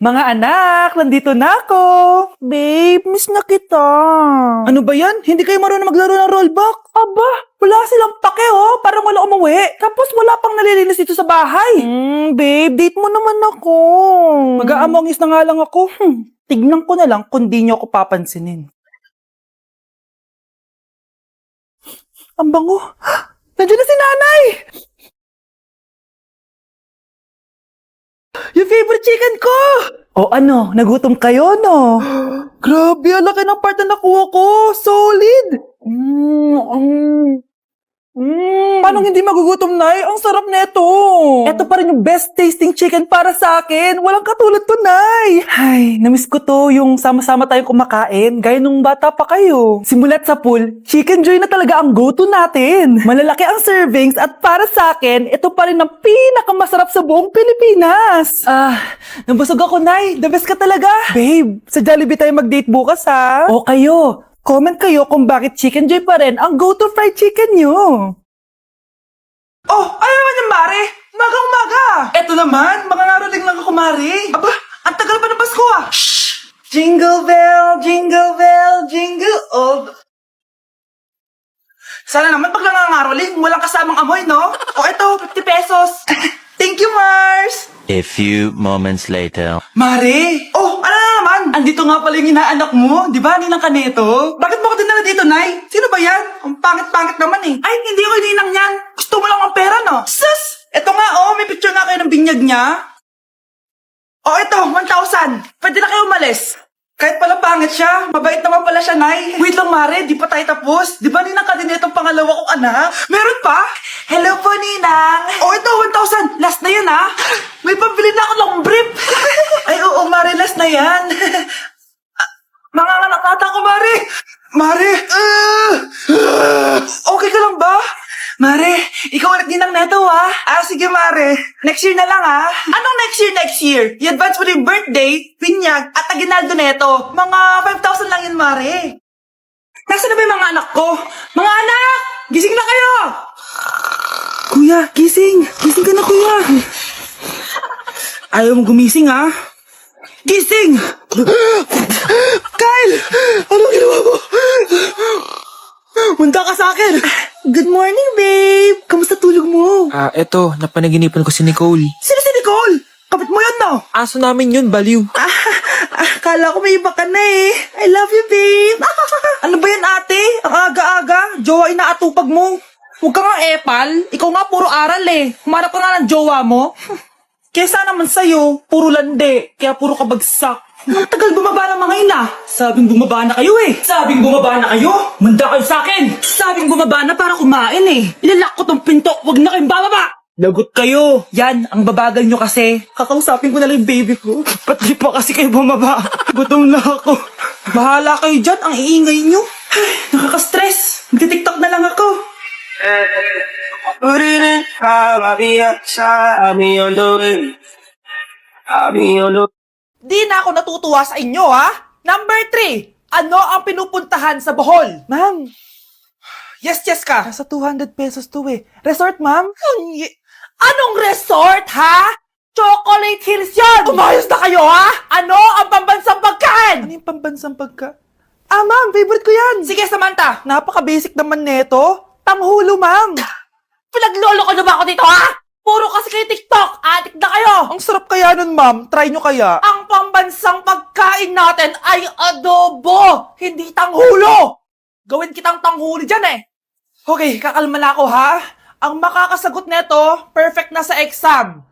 Mga anak, nandito na ako. Babe, miss na kita. Ano ba yan? Hindi kayo marunong maglaro ng rollback? Aba, wala silang pake Parang wala umuwi. Tapos wala pang nalilinis dito sa bahay. Babe, date mo naman ako. Mag-aamongis na nga lang ako. Tignan ko na lang kung di niyo ako papansinin. Ang bango. Nandiyan na si nanay! Yung favorite chicken ko! O ano, nagutom kayo, no? Grabe, ang laki ng part na nakuha ko. Solid! Paano hindi magugutom, Nay? Ang sarap nito. Ito pa rin yung best tasting chicken para sa akin. Walang katulad to, Nay. Ay, namiss ko to yung sama-sama tayong kumakain, gaya nung bata pa kayo. Simulat sa pool, Chicken Joy na talaga ang go-to natin. Malalaki ang servings at para sa akin, ito pa rin ang pinakamasarap sa buong Pilipinas. Nabusog ako, Nay. The best ka talaga. Babe, sa Jollibee tayo mag-date bukas, ha? O kayo. Comment kayo kung bakit Chicken Joy pa rin ang go-to fried chicken nyo. Oh, ano naman yung Mare? Umaga-umaga. Eto naman, makakaroling lang ako, Mare. Aba, ang tagal pa ng Pasko, Shh! Jingle bell, jingle all. Sana naman pag nangangaroling, walang kasamang amoy, no? O eto, 50 pesos. Thank you, Mars. A few moments later. Mare! Oh, ano na naman? Andito nga pala yung inaanak mo, di ba, Ninang Kaneto? Bakit mo ko dinala dito, Nay? Sino ba yan? Ang pangit-pangit naman eh. Ay, hindi ko ninang yan. Gusto mo lang ang pera, no? Sus! Eto nga, may picture nga kayo ng binyag niya. Oh, eto, 1,000. Pwede na kayo umalis. Kahit pala pangit siya, mabait naman pala siya, Nay. Wait lang, Mare, di pa tayo tapos. Di ba Ninang Kaneto ang pangalawa kong anak? Meron pa? Hello po, Ninang. Oh, ito, 1,000. Last na yun, ha? May pambili na ako ng brief. Ay, oo, Mare, last na yan. Manganganak nata ako, Mare. Mare, okay ka lang ba? Mare, ikaw ulit Ninang Neto, ha? Sige, Mare. Next year na lang, ha? Anong next year? I-advance mo yung birthday, pinyag, at aginaldo neto. Mga 5,000 lang yun, Mare. Nasaan na ba yung mga anak ko? Mga anak! Gising na kayo! Kuya, gising! Gising ka na, kuya! Ayaw mo gumising, ha? Gising! Kyle! Ano ginawa mo? Munta ka sa akin! Good morning, babe! Kamusta tulog mo? Eto, napanaginipan ko si Nicole. Sino si Nicole? Kapit mo yun, no? Aso namin yun, baliw. Kala ko may iba ka na eh. I love you, babe. Ano ba yan, ate? Ang aga-aga. Jowa inaatupag mo. Huwag ka nga epal. Ikaw nga puro aral eh. Humarap ka nga ng jowa mo. Kesa naman sa'yo, puro lande. Kaya puro kabagsak. Ang tagal bumaba ng mga ina. Sabing bumaba na kayo eh. Sabing bumaba na kayo. Manda kayo sa akin. Sabing bumaba na para kumain eh. Ilalak ko tong pinto. Huwag na kayong bababa. Lagot kayo. Yan, ang babagal nyo kasi. Kakausapin ko na lang yung baby ko. Ba't di pa kasi kayo bumaba? Gutom na ako. Bahala kayo dyan, ang iingay nyo. Nakaka-stress. Magti-tiktok na lang ako. Di na ako natutuwa sa inyo, ha? Number 3. Ano ang pinupuntahan sa Bohol? Ma'am. Yes ka. Nasa 200 pesos to eh. Resort, ma'am? Anong resort, ha? Chocolate Hills yun! Umayos na kayo, ha? Ano ang pambansang pagkain? Ano yung pambansang pagkain? Ma'am, favorite ko yan. Sige, Samantha. Napaka-basic naman neto. Tanghulo, ma'am. Pinaglolo ko na ba ako dito, ha? Puro kasi kayo TikTok. Adik na kayo. Ang sarap kaya nun, ma'am. Try nyo kaya. Ang pambansang pagkain natin ay adobo, hindi tanghulo. Gawin kitang tanghuli dyan eh. Okay, kakalma na ako, ha? Ang makakasagot neto, perfect na sa exam.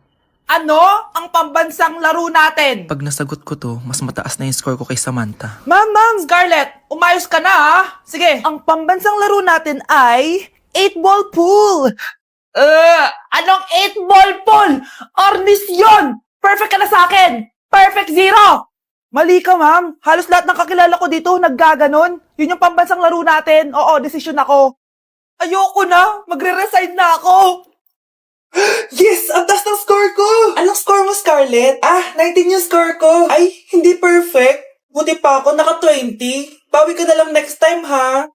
Ano ang pambansang laro natin? Pag nasagot ko to, mas mataas na yung score ko kay Samantha. Ma'am, Scarlett, umayos ka na, ha? Sige, ang pambansang laro natin ay 8-ball pool. Anong 8-ball pool? Ornis yun! Perfect ka na sa akin! Perfect 0! Mali ka, ma'am. Halos lahat ng kakilala ko dito naggaganon. Yun yung pambansang laro natin. Oo, desisyon ako. Ayoko na. Magre-resign na ako. Yes! Ang taas ng score ko! Anong score mo, Scarlett? 19 yung score ko. Ay, hindi perfect. Buti pa ako, naka 20. Bawi ka na lang next time, ha?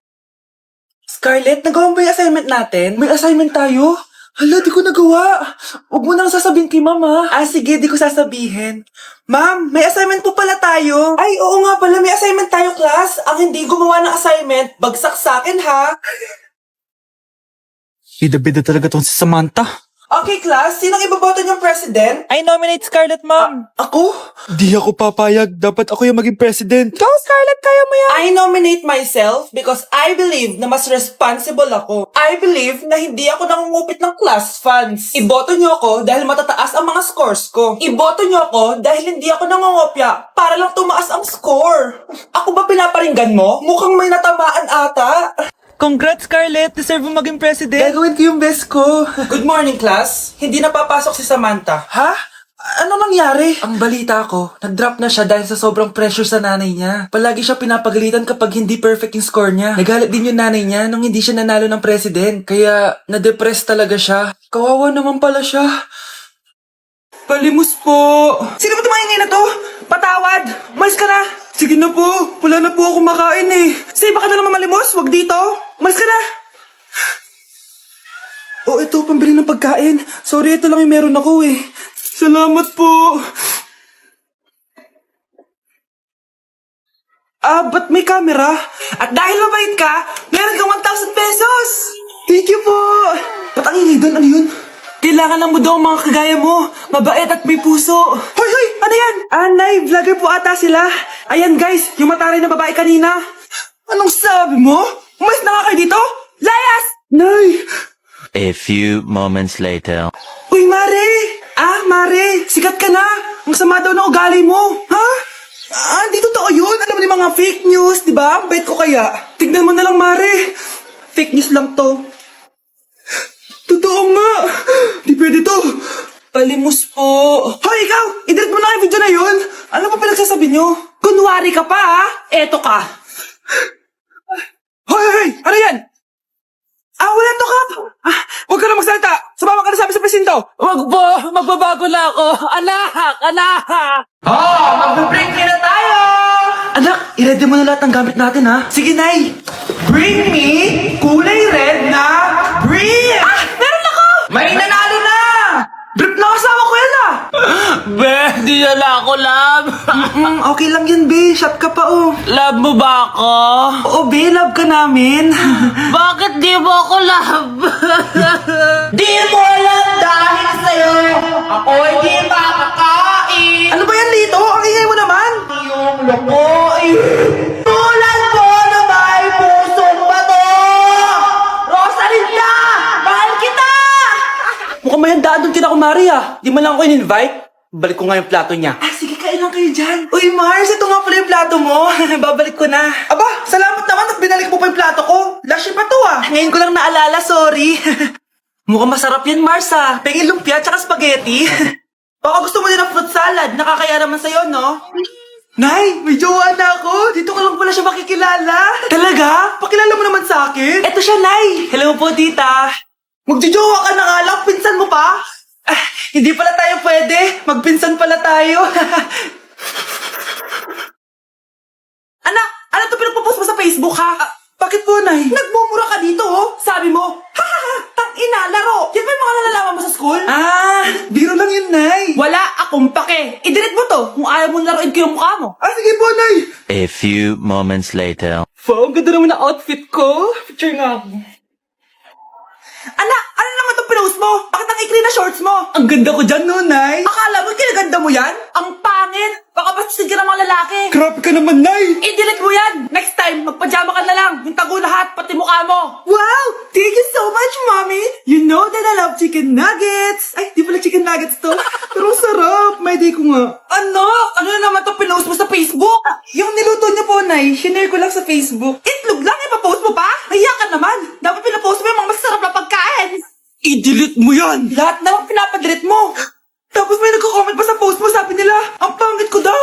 Scarlett, nagawa mo ba yung assignment natin? May assignment tayo? Hala, di ko nagawa. Huwag mo nang sasabihin kay mama. Ah, sige, di ko sasabihin. Ma'am, may assignment po pala tayo. Ay, oo nga pala, may assignment tayo, class. Ang hindi gumawa ng assignment, bagsak sa akin, ha? Bida-bida talaga tong si Samantha. Okay, class, sinong iboboto niyong president? I nominate Scarlett, ma'am. Ako? Di ako papayag. Dapat ako yung maging president. Go, Scarlett, kaya mo yan! I nominate myself because I believe na mas responsible ako. I believe na hindi ako nangungupit ng class funds. Iboto niyo ako dahil matataas ang mga scores ko. Iboto niyo ako dahil hindi ako nangungopya para lang tumaas ang score. Ako ba pinaparinggan mo? Mukhang may natamaan ata. Congrats, Scarlett. Deserve mo maging president. Gagawin ko yung best ko. Good morning, class. Hindi na papasok si Samantha. Ha? Ano nangyari? Ang balita ko, nag-drop na siya dahil sa sobrang pressure sa nanay niya. Palagi siya pinapagalitan kapag hindi perfect yung score niya. Nagalit din yung nanay niya nung hindi siya nanalo ng president. Kaya, na-depress talaga siya. Kawawa naman pala siya. Palimus po. Sino ba tumahingay na to? Patawad. Umalis ka na. Sige na po. Wala na po ako makain eh. Sige, baka na naman malimos. Wag dito. Umalis ka na. Oh, ito, pambili ng pagkain. Sorry, ito lang yung meron ako eh. Salamat po. Ah, ba't may camera? At dahil mabait ka, meron kang 1,000 pesos. Thank you po. Ba't ang ingay doon? Ano yun? Kailangan lang mo daw ang mga kagaya mo. Mabait at may puso. Hoy, hoy! Ano yan? Nay, vlogger po ata sila. Ayan guys, yung mataray na babae kanina. Anong sabi mo? Umalis na nga kayo dito? Layas! Nay! A few moments later. Uy, Mare! Ah, Mare! Sikat ka na! Ang sama daw ng ugali mo! Ha? Ah, di totoo yun! Alam mo yung mga fake news, di ba? Ang bait ko kaya. Tignan mo na lang, Mare! Fake news lang to. Totoo nga! Di pwede to! Palimus po! Hoy, ikaw! I-delete mo na yung video na yun! Ano pa pinagsasabi nyo? Kunwari ka pa, ha? Eto ka! Hoy, hoy, hoy! Ano yan? Ah, wala to, Kap! Ah, huwag ka na magsalita! Sumama ka na sa amin sa presinto! Wag po. Magbabago na ako. Anak! Anak! Oh, mag-break na tayo! Anak, i-ready mo na lahat ng gamit natin, ha? Sige, Nay! Bring me kulay red na brief! Ah! Meron ako! May nanalo na! Brief na kasama ko yan, ah! Be, di na lang ako, love. Okay lang yan, be. Shot ka pa, oh. Love mo ba ako? Oo, be. Love ka namin. Bakit di mo ako love? Di mo alam dahil sa'yo ako hindi makakain. Ano ba yan, Lito? Ang ingay mo naman. Yung lokoin. Tulad mo na may pusong bato. Rosalinda! Mahal kita! Mukhang may handaan doon kina kumari, ah. Di man lang ako in-invite. Balik ko nga yung plato niya. Ah, sige, kain lang kayo dyan. Uy, Mars, ito nga pala yung plato mo. Babalik ko na. Aba, salamat naman at binalik mo pa yung plato ko. Lasya pa to, ah. Ngayon ko lang naalala, sorry. Mukhang masarap yan, Mars, ah. Pengin lumpia tsaka spaghetti. Baka gusto mo din ng fruit salad. Nakakaya naman sa'yo, no? Nay, may jowa na ako. Dito ko lang pala siya makikilala. Talaga? Pakilala mo naman sa akin. Eto siya, Nay. Hello po, tita. Magjojowa ka na nga lang. Pinsan mo pa? Ah, hindi pala tayo pwede. Magpinsan pala tayo. Anak, ano to pinagpo-post mo sa Facebook, ha? Bakit po, Nay? Nagmumura ka dito, oh. Sabi mo, tang-ina, laro. Yan ba yung mga nalalaman mo sa school? Ah, biro lang yun, Nay. Wala akong pake. I-delete mo to kung ayaw mo laruin ko yung mukha mo. Ah, sige po, Nay. A few moments later. Wow, ang ganda naman ng outfit ko. Picture nga ako. Anak, ano naman itong pinost mo? Bakit ang ikli na shorts mo? Ang ganda ko dyan, no, Nay? Akala mo kinaganda mo yan? Ang pangit! Baka bastin ka ng mga lalaki. Grabe ka naman, Nay! I-delete mo yan! Next time, magpajama ka na lang. Yung tago lahat, pati mukha mo. Wow! Thank you so much, Mommy! You know that I love chicken nuggets! Ay, di pala chicken nuggets to. Pero sarap! May day ko nga. Ano? Ano na naman itong pinost mo sa Facebook? Yung niluto niya po, Nay, shinare ko lang sa Facebook. Itlog lang, ipapost mo pa? Hiya ka naman! Dapat pinapost mo yung mga masarap na pagkain! I-delete mo yan! Lahat naman pinapadelete mo! Tapos may nagko-comment pa sa post mo, sabi nila, ang pangit ko daw!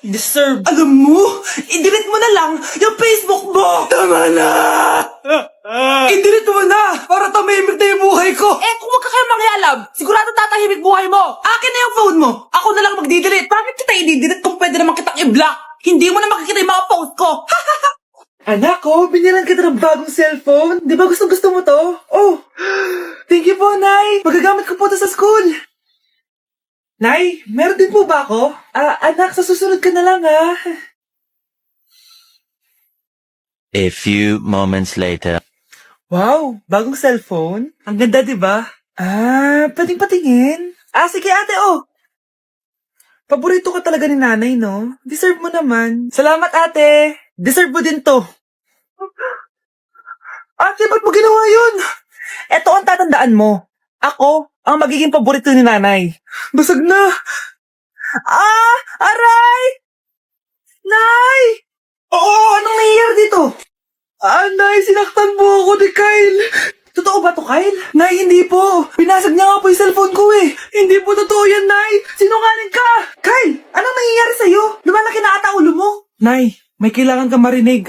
Deserve! Alam mo, i-delete mo na lang yung Facebook mo! Tama na! I-delete mo na! Para tumahimik na yung buhay ko! Eh, kung wag ka kayo mangyalab, sigurado tatahimik buhay mo! Akin na yung phone mo! Ako na lang magdi-delete! Bakit kita i-delete kung pwede naman kitang i-block? Hindi mo na makikita yung mga post ko! Anak ko, binilan kita ng bagong cellphone. Di ba gusto mo to? Oh, thank you po, Nay. Magagamit ko po to sa school. Nay, meron din po ba ako? Anak, sa susunod ka na lang, ha? A few moments later. Wow, bagong cellphone? Ang ganda, di ba? Pwedeng patingin? Sige, ate, oh. Paborito ka talaga ni nanay, no? Deserve mo naman. Salamat, ate. Deserve mo din to. Ate, ba't mo ginawa yun? Eto ang tatandaan mo. Ako ang magiging paborito ni nanay. Basag na. Aray! Nay! Oo, anong nangyayari dito? Nay, sinaktan mo ako ni Kyle. Totoo ba to, Kyle? Nay, hindi po. Pinasag niya nga po yung cellphone ko eh. Hindi po totoo yan, Nay. Sinungaling ka. Kyle, anong nangyayari sa'yo? Lumalaki na ata ulo mo. Nay, may kailangan ka marinig.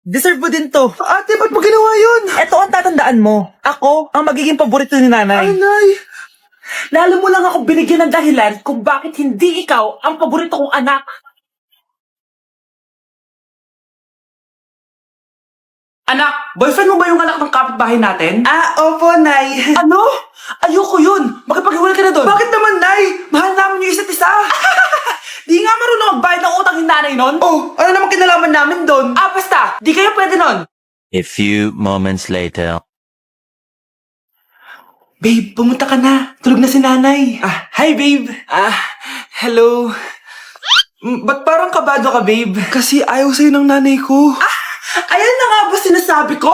Deserve mo din to. Ate, ba't mo ginawa yun? Ito ang tatandaan mo. Ako ang magiging paborito ni nanay. Nay. Lalo mo lang ako binigyan ng dahilan kung bakit hindi ikaw ang paborito kong anak. Anak, boyfriend mo ba yung anak ng kapitbahay natin? Opo, Nay. Ano? Ayoko yun. Makipag-iwalay ka na doon. Bakit naman, Nay? Mahal namin yung isa't isa. Di nga marunong magbayad ng utang yung nanay nun? Oh, ano naman kinalaman namin doon? Basta. Di kayo pwede nun. A few moments later. Babe, pumunta ka na. Tulog na si nanay. Hi, babe. Hello. Ba't parang kabado ka, babe? Kasi ayaw sa'yo ng nanay ko. Ayan na nga ba sinasabi ko?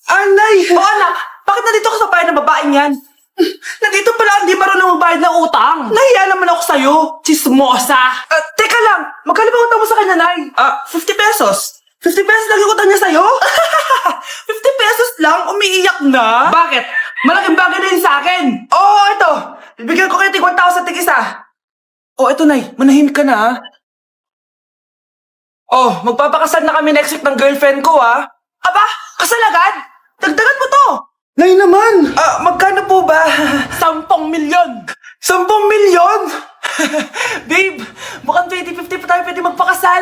Nay! O anak, bakit nandito ka sa bahay ng babaeng yan? Nandito pala hindi marunong magbayad ng utang. Nahiya naman ako sa'yo, chismosa. Teka lang, magkano ba utang mo sa kanya, Nay? 50 pesos. 50 pesos lang yung utang niya sa'yo? 50 pesos lang? Umiiyak na? Bakit? Malaking bagay na yun sa akin. Oo, ito. Bibigyan ko kayo tig 1,000 tig isa. Ito, Nay. Manahimik ka na, ha? Magpapakasal na kami next week ng girlfriend ko, ha? Aba, kasal agad? Dagdagan mo to! Nay naman! Magkano po ba? 10 milyon! 10 milyon? Babe, mukhang 2050 pa tayo pwede magpakasal.